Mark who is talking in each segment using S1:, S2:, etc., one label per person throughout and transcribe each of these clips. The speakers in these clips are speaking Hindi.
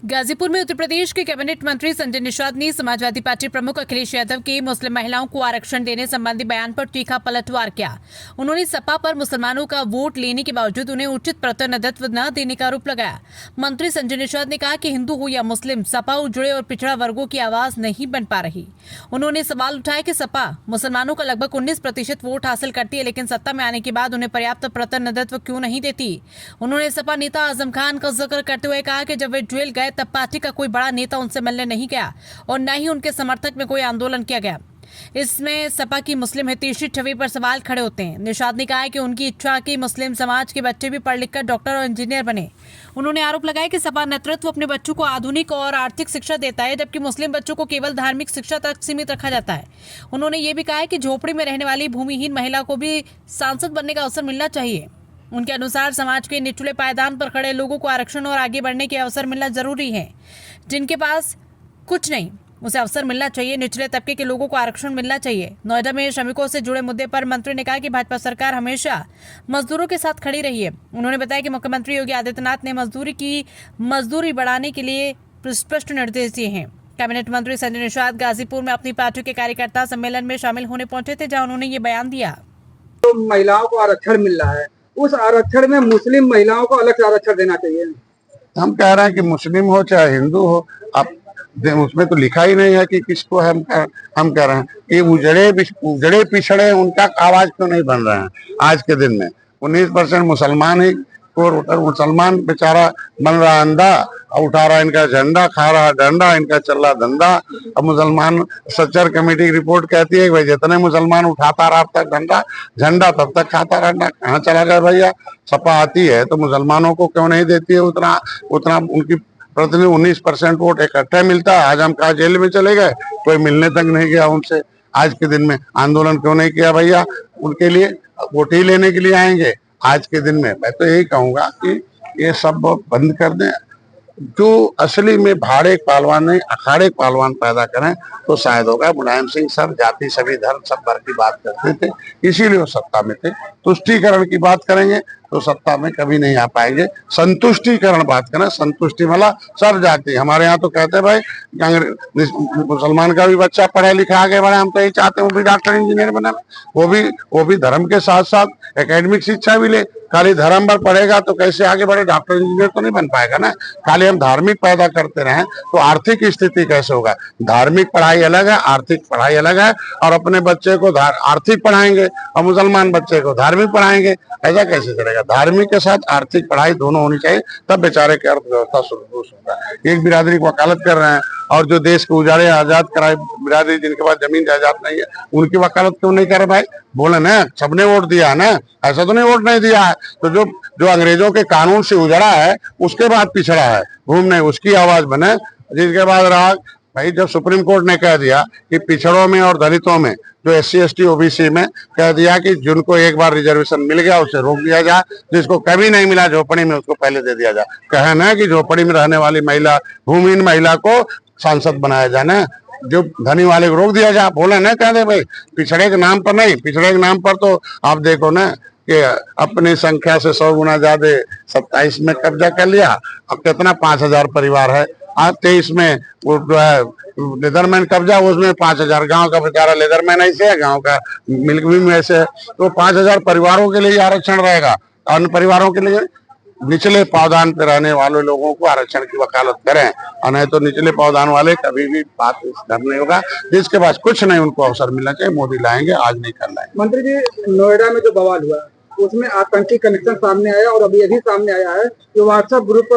S1: गाजीपुर में उत्तर प्रदेश के कैबिनेट मंत्री संजय निषाद ने समाजवादी पार्टी प्रमुख अखिलेश यादव के मुस्लिम महिलाओं को आरक्षण देने संबंधी बयान पर तीखा पलटवार किया। उन्होंने सपा पर मुसलमानों का वोट लेने के बावजूद उन्हें उचित प्रतिनिधित्व न देने का आरोप लगाया। मंत्री संजय निषाद ने कहा कि हिंदू हो या मुस्लिम, सपा उजड़े और पिछड़ा वर्गों की आवाज नहीं बन पा रही। उन्होंने सवाल उठाया कि सपा मुसलमानों का लगभग 19% वोट हासिल करती है, लेकिन सत्ता में आने के बाद उन्हें पर्याप्त प्रतिनिधित्व क्यों नहीं देती। उन्होंने सपा नेता आजम खान का जिक्र करते हुए कहा कि जब वे जेल गए तब पार्टी का कोई बड़ा नेता उनसे मिलने नहीं गया और न ही उनके समर्थक में कोई आंदोलन किया गया। इसमें सपा की मुस्लिम हितैषी छवि पर सवाल खड़े होते हैं। निषाद ने कहा कि उनकी इच्छा कि मुस्लिम समाज के बच्चे भी पढ़ लिखकर डॉक्टर और इंजीनियर बने। उन्होंने आरोप लगाया कि सपा नेतृत्व अपने बच्चों को आधुनिक और आर्थिक शिक्षा देता है, जबकि मुस्लिम बच्चों को केवल धार्मिक शिक्षा तक सीमित रखा जाता है। उन्होंने ये भी कहा है कि झोपड़ी में रहने वाली भूमिहीन महिला को भी सांसद बनने का अवसर मिलना चाहिए। उनके अनुसार समाज के निचले पायदान पर खड़े लोगों को आरक्षण और आगे बढ़ने के अवसर मिलना जरूरी है। जिनके पास कुछ नहीं उसे अवसर मिलना चाहिए। निचले तबके के लोगों को आरक्षण मिलना चाहिए। नोएडा में श्रमिकों से जुड़े मुद्दे पर मंत्री ने कहा कि भाजपा सरकार हमेशा मजदूरों के साथ खड़ी रही है। उन्होंने बताया कि मुख्यमंत्री योगी आदित्यनाथ ने मजदूरी बढ़ाने के लिए स्पष्ट निर्देश दिए हैं। कैबिनेट मंत्री संजय निषाद गाजीपुर में अपनी पार्टी के कार्यकर्ता सम्मेलन में शामिल होने पहुंचे थे, जहां उन्होंने ये बयान दिया।
S2: तो महिलाओं को आरक्षण मिल रहा है, उस आरक्षण में मुस्लिम महिलाओं को अलग से आरक्षण देना चाहिए।
S3: हम कह रहे हैं कि मुस्लिम हो चाहे हिंदू हो, अब उसमें तो लिखा ही नहीं है कि किसको हम कह रहे हैं कि उजड़े पिछड़े उनका आवाज क्यों नहीं बन रहे हैं। आज के दिन में 19% मुसलमान ही और मुसलमान बेचारा बन रहा अंधा, उठा रहा इनका झंडा, खा रहा डंडा, इनका चल रहा धंधा। अब मुसलमान सच्चर कमेटी की रिपोर्ट कहती है कि भाई जितने मुसलमान उठाता रहा अब तक झंडा तब तक खाता रहा। कहाँ चला गया भैया? सपा आती है तो मुसलमानों को क्यों नहीं देती है उतना उनकी प्रतिनिधि 19% वोट इकट्ठा मिलता है। आज हम कहा जेल में चले गए, कोई मिलने तक नहीं गया उनसे। आज के दिन में आंदोलन क्यों नहीं किया भैया? उनके लिए वोट ही लेने के लिए आएंगे। आज के दिन में मैं तो यही कहूंगा कि ये सब बंद कर दें। जो असली में भाड़े पहलवान नहीं अखाड़े पहलवान पैदा करें तो शायद होगा। मुलायम सिंह सब जाति सभी धर्म सब वर्ग की बात करते थे, इसीलिए वो सत्ता में थे। तुष्टीकरण की बात करेंगे तो सत्ता में कभी नहीं आ पाएंगे। संतुष्टीकरण बात करें, संतुष्टि वाला सब जाति। हमारे यहाँ तो कहते हैं भाई मुसलमान का भी बच्चा पढ़े लिखा आगे बढ़े, हम तो यही चाहते हैं वो भी डॉक्टर इंजीनियर बने। वो भी धर्म के साथ साथ एकेडमिक शिक्षा भी ले। खाली धर्म पर पढ़ेगा तो कैसे आगे बढ़े? डॉक्टर इंजीनियर तो नहीं बन पाएगा ना। खाली हम धार्मिक पैदा करते रहें तो आर्थिक स्थिति कैसे होगा? धार्मिक पढ़ाई अलग है, आर्थिक पढ़ाई अलग है। और अपने बच्चे को आर्थिक पढ़ाएंगे और मुसलमान बच्चे को धार्मिक पढ़ाएंगे, ऐसा कैसे चलेगा? धार्मिक के साथ आर्थिक पढ़ाई दोनों होनी चाहिए, तब बेचारे की अर्थव्यवस्था सुदृढ़ होगा। एक बिरादरी की वकालत कर रहे हैं और जो देश को उजाड़े आजाद कराए बिरादरी, जिनके पास जमीन जायदाद नहीं है, उनकी वकालत क्यों नहीं करे भाई? बोले ना सबने वोट दिया है ना, ऐसा तो नहीं वोट नहीं दिया है। तो जो अंग्रेजों के कानून से उजड़ा है उसके बाद पिछड़ा है, घूमने उसकी आवाज बने। जिसके बाद रहा भाई, जब सुप्रीम कोर्ट ने कह दिया कि पिछड़ों में और दलितों में जो SC ST OBC में कह दिया कि जिनको एक बार रिजर्वेशन मिल गया उसे रोक दिया जाए, जिसको कभी नहीं मिला झोपड़ी में उसको पहले दे दिया जाए। कहे ना कि झोपड़ी में रहने वाली महिला, भूमिहीन महिला को सांसद बनाया जाए ना, जो धनी वाले को रोक दिया जाए। बोले ना कह दे भाई पिछड़े के नाम पर नहीं, पिछड़े के नाम पर तो आप देखो ना कि अपनी संख्या से 100 गुना ज्यादा 27 में कब्जा कर लिया। अब कितना 5000 परिवार है। आज 23 में वो जो है लेदरमैन कब्जा, उसमें 5000 गांव का बेचारा लेदरमैन ऐसे है, गांव का मिल्क भी ऐसे है। तो 5000 परिवारों के लिए आरक्षण रहेगा। अन्य परिवारों के लिए निचले पावदान पे रहने वाले लोगों को आरक्षण की वकालत करें, और नहीं तो निचले पावदान वाले कभी भी बात नहीं होगा। जिसके पास कुछ नहीं उनको अवसर मिलना चाहिए। मोदी लाएंगे, आज नहीं कर लाएंगे।
S2: मंत्री जी, नोएडा में जो बवाल हुआ उसमें आतंकी कनेक्शन सामने आया और अभी सामने आया है जो व्हाट्सएप ग्रुप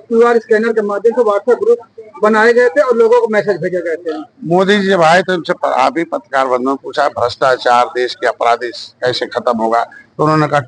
S2: QR स्कैनर के माध्यम से व्हाट्सएप ग्रुप बनाए गए थे और लोगों को मैसेज भेजे गए थे।
S3: मोदी जी जब आए तो उनसे आप ही पत्रकार बंधुओं ने पूछा भ्रष्टाचार देश के अपराधी कैसे खत्म होगा, तो उन्होंने कहा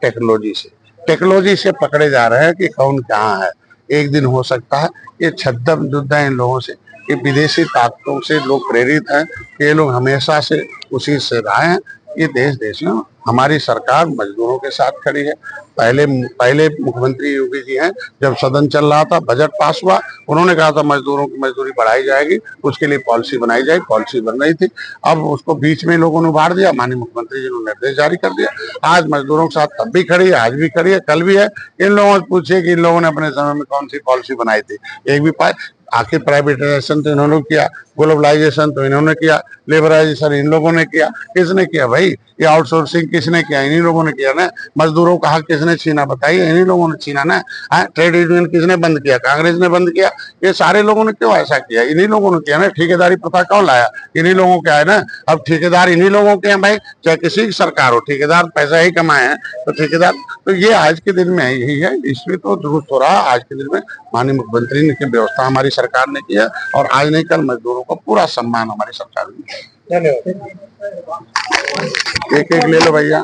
S3: टेक्नोलॉजी से पकड़े जा रहे हैं कि कौन कहाँ है। एक दिन हो सकता है ये छद्म युद्ध है इन लोगों से, ये विदेशी ताकतों से लोग प्रेरित हैं, ये लोग हमेशा से उसी से रहे हैं। ये देश में हमारी सरकार मजदूरों के साथ खड़ी है। पहले मुख्यमंत्री योगी जी हैं, जब सदन चल रहा था, बजट पास हुआ, उन्होंने कहा था मजदूरों की मजदूरी बढ़ाई जाएगी, उसके लिए पॉलिसी बनाई जाएगी, पॉलिसी बन रही थी। अब उसको बीच में लोगों ने उभार दिया, माननीय मुख्यमंत्री जी ने निर्देश जारी कर दिया। आज मजदूरों के साथ तब भी खड़ी है, आज भी खड़ी है, कल भी है। इन लोगों से पूछिए कि इन लोगों ने अपने समय में कौन सी पॉलिसी बनाई थी, एक भी पाए। आखिर प्राइवेटाइजेशन तो इन्होंने किया, ग्लोबलाइजेशन तो इन्होंने किया, लेबराइजेशन इन लोगों ने किया। किसने किया भाई? ये आउटसोर्सिंग किसने किया? इन्हीं लोगों ने किया ना। मजदूरों का हक किसने छीना बताइए? इन्हीं लोगों ने छीना ना। ट्रेड यूनियन किसने बंद किया? कांग्रेस ने बंद किया। ये सारे लोगों ने क्यों ऐसा किया? इन्हीं लोगों ने किया ना। ठेकेदारी प्रथा कौन लाया? इन्हीं लोगों का है ना। अब ठेकेदार इन्हीं लोगों के हैं भाई, चाहे किसी की सरकार हो, ठेकेदार पैसा ही कमाए हैं तो ठेकेदार। तो ये आज के दिन में यही है, इसमें तो दुरुस्त हो रहा। आज के दिन में माननीय मुख्यमंत्री ने की व्यवस्था हमारी सरकार ने किया, और आज नहीं कल मजदूरों का पूरा सम्मान हमारी सरकार ने किया।
S2: धन्यवाद।
S3: एक ले लो भैया।